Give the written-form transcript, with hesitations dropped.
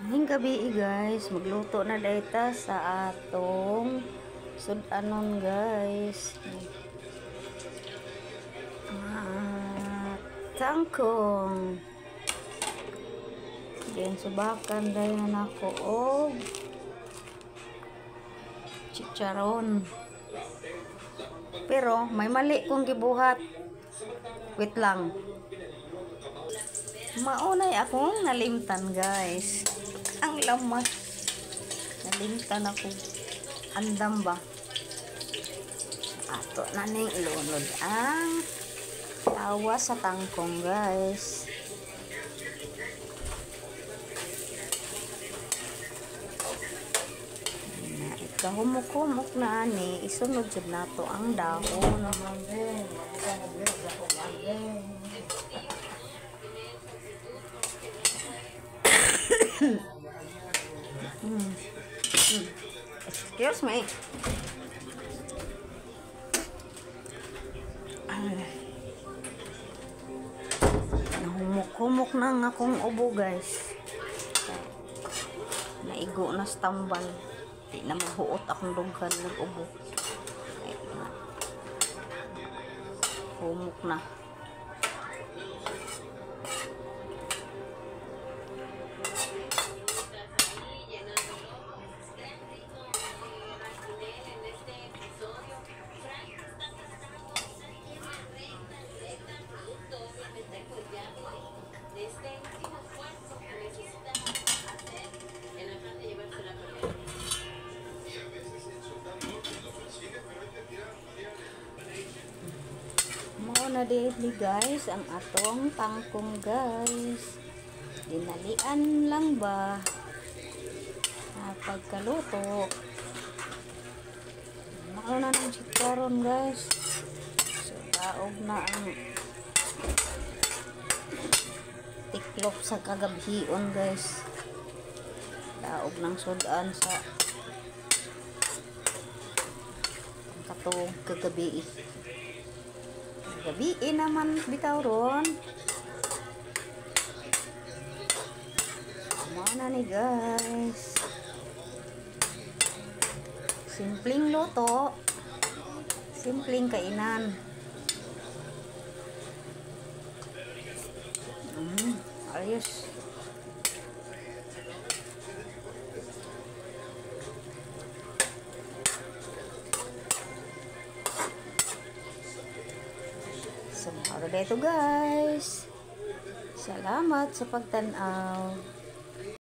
Ngayong gabi guys, magluto na dayta sa atong sudanon guys. Tangkong. Diyan subakan dayon ako og chicharon. Pero may mali kong gibuhat. Wait lang. Maunay akong nalimtan guys. Ang lamas. Nalimtan ako. Andam ba? Ato na ning ilunod ang tawa sa tangkong guys. Kahumok-humok na ani, isunod jud nato ang dahon. Excuse me. Nahumok-humok na nga akong ubo guys. Naigo na sa tambal. Di na maghuot akong dughan ng ubo. Humok na. Na daily guys ang atong tangkong guys, dinalian lang ba pagkaluto. Mauna ng chicharon guys, so daog na ang tiklop sa kagabhion guys, daog ng sudan sa katong kagabi. Gabi naman bitaw ron. Mana ni guys. Simpleng luto. Simpleng kainan. Ayos. So, para dito guys. Salamat sa pagtanaw.